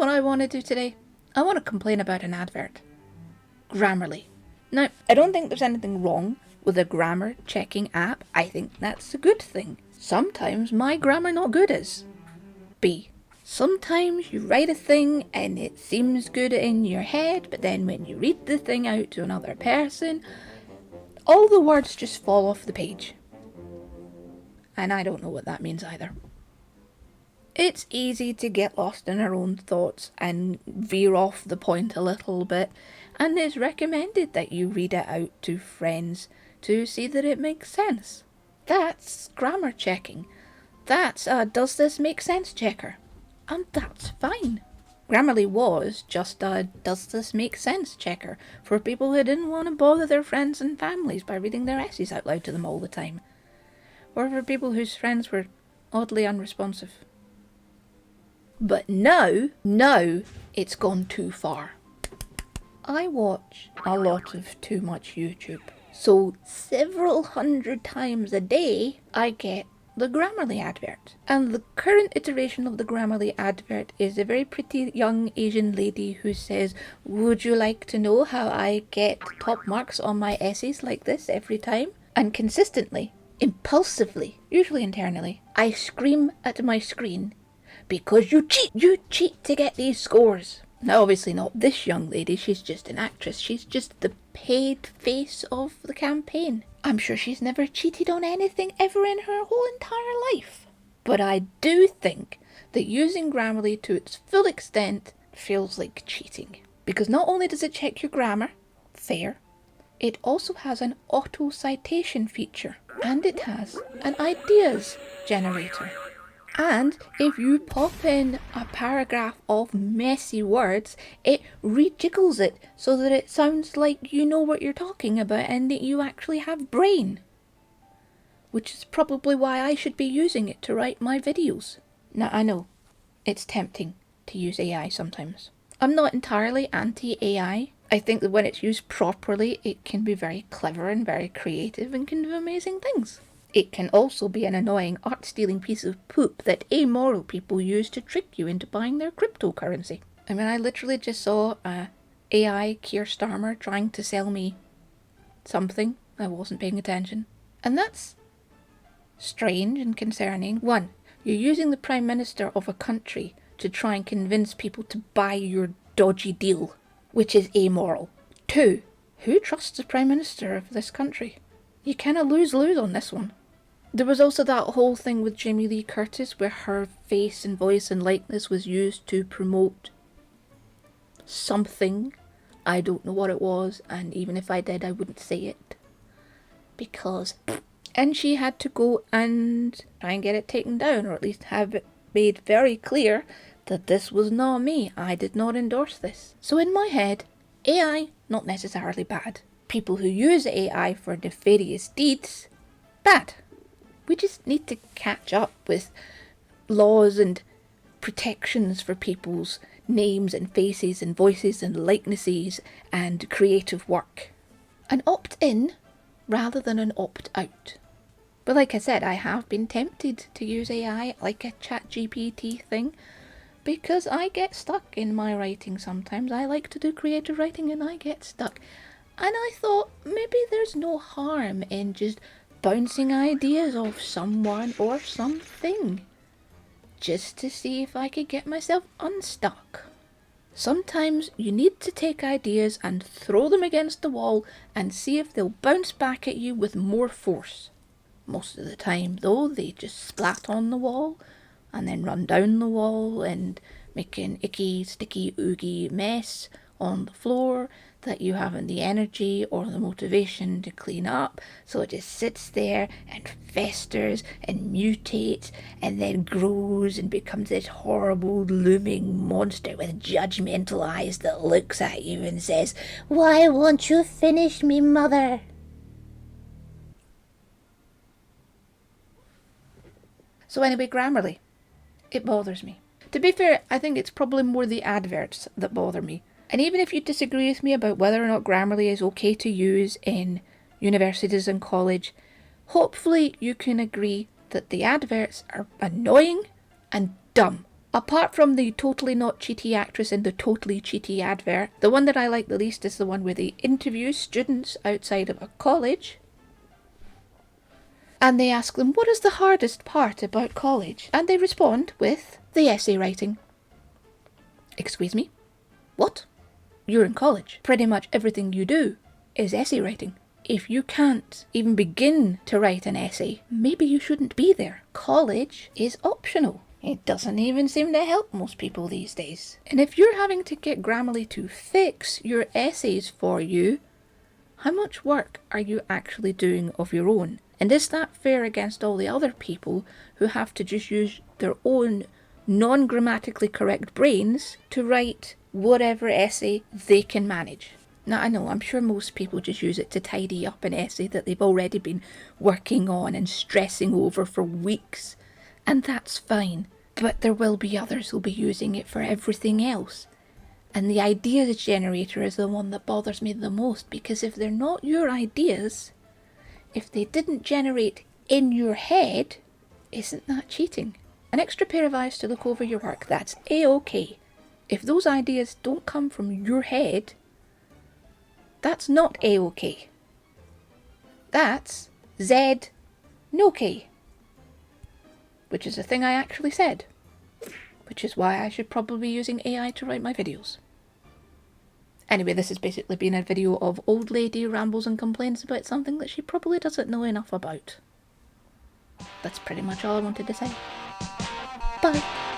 what I want to do today? I want to complain about an advert. Grammarly. Now, I don't think there's anything wrong with a grammar checking app. I think that's a good thing. Sometimes my grammar not good is. B. Sometimes you write a thing and it seems good in your head, but then when you read the thing out to another person, all the words just fall off the page. And I don't know what that means either. It's easy to get lost in our own thoughts and veer off the point a little bit, and it's recommended that you read it out to friends to see that it makes sense. That's grammar checking. That's a does this make sense checker. And that's fine. Grammarly was just a does this make sense checker for people who didn't want to bother their friends and families by reading their essays out loud to them all the time. Or for people whose friends were oddly unresponsive. But now it's gone too far. I watch a lot of too much YouTube. So several hundred times a day I get the Grammarly advert. And the current iteration of the Grammarly advert is a very pretty young Asian lady who says, "Would you like to know how I get top marks on my essays like this every time?" And consistently, impulsively, usually internally, I scream at my screen, "Because you cheat to get these scores." Now obviously not this young lady, she's just an actress, she's just the paid face of the campaign. I'm sure she's never cheated on anything ever in her whole entire life. But I do think that using Grammarly to its full extent feels like cheating. Because not only does it check your grammar, fair, it also has an auto citation feature, and it has an ideas generator. And if you pop in a paragraph of messy words, it rejiggles it so that it sounds like you know what you're talking about and that you actually have brain. Which is probably why I should be using it to write my videos. Now I know, it's tempting to use AI sometimes. I'm not entirely anti-AI. I think that when it's used properly, it can be very clever and very creative and can do amazing things. It can also be an annoying art-stealing piece of poop that amoral people use to trick you into buying their cryptocurrency. I mean, I literally just saw a AI Keir Starmer trying to sell me something. I wasn't paying attention. And that's strange and concerning. 1. You're using the Prime Minister of a country to try and convince people to buy your dodgy deal, which is amoral. 2. Who trusts the Prime Minister of this country? You kind of lose-lose on this one. There was also that whole thing with Jamie Lee Curtis where her face and voice and likeness was used to promote something. I don't know what it was, and even if I did, I wouldn't say it. Because... And she had to go and try and get it taken down, or at least have it made very clear that this was not me. I did not endorse this. So in my head, AI, not necessarily bad. People who use AI for nefarious deeds, bad. We just need to catch up with laws and protections for people's names and faces and voices and likenesses and creative work. An opt-in rather than an opt-out. But like I said, I have been tempted to use AI like a ChatGPT thing because I get stuck in my writing sometimes. I like to do creative writing and I get stuck. And I thought maybe there's no harm in just bouncing ideas off someone or something, just to see if I could get myself unstuck. Sometimes you need to take ideas and throw them against the wall and see if they'll bounce back at you with more force. Most of the time, though, they just splat on the wall and then run down the wall and make an icky, sticky, oogie mess on the floor that you haven't the energy or the motivation to clean up, so it just sits there and festers and mutates and then grows and becomes this horrible looming monster with judgmental eyes that looks at you and says, "Why won't you finish me, mother?" So anyway, Grammarly. It bothers me. To be fair, I think it's probably more the adverts that bother me. And even if you disagree with me about whether or not Grammarly is okay to use in universities and college, hopefully you can agree that the adverts are annoying and dumb. Apart from the totally not cheaty actress in the totally cheaty advert, the one that I like the least is the one where they interview students outside of a college and they ask them, what is the hardest part about college? And they respond with the essay writing. Excuse me? What? You're in college. Pretty much everything you do is essay writing. If you can't even begin to write an essay, maybe you shouldn't be there. College is optional. It doesn't even seem to help most people these days. And if you're having to get Grammarly to fix your essays for you, how much work are you actually doing of your own? And is that fair against all the other people who have to just use their own non-grammatically correct brains to write whatever essay they can manage? Now, I know, I'm sure most people just use it to tidy up an essay that they've already been working on and stressing over for weeks. And that's fine. But there will be others who'll be using it for everything else. And the ideas generator is the one that bothers me the most, because if they're not your ideas, if they didn't generate in your head, isn't that cheating? An extra pair of eyes to look over your work, that's A-OK. If those ideas don't come from your head, that's not A-OK. That's Z-no-K. Which is a thing I actually said. Which is why I should probably be using AI to write my videos. Anyway, this has basically been a video of old lady rambles and complains about something that she probably doesn't know enough about. That's pretty much all I wanted to say. Bye!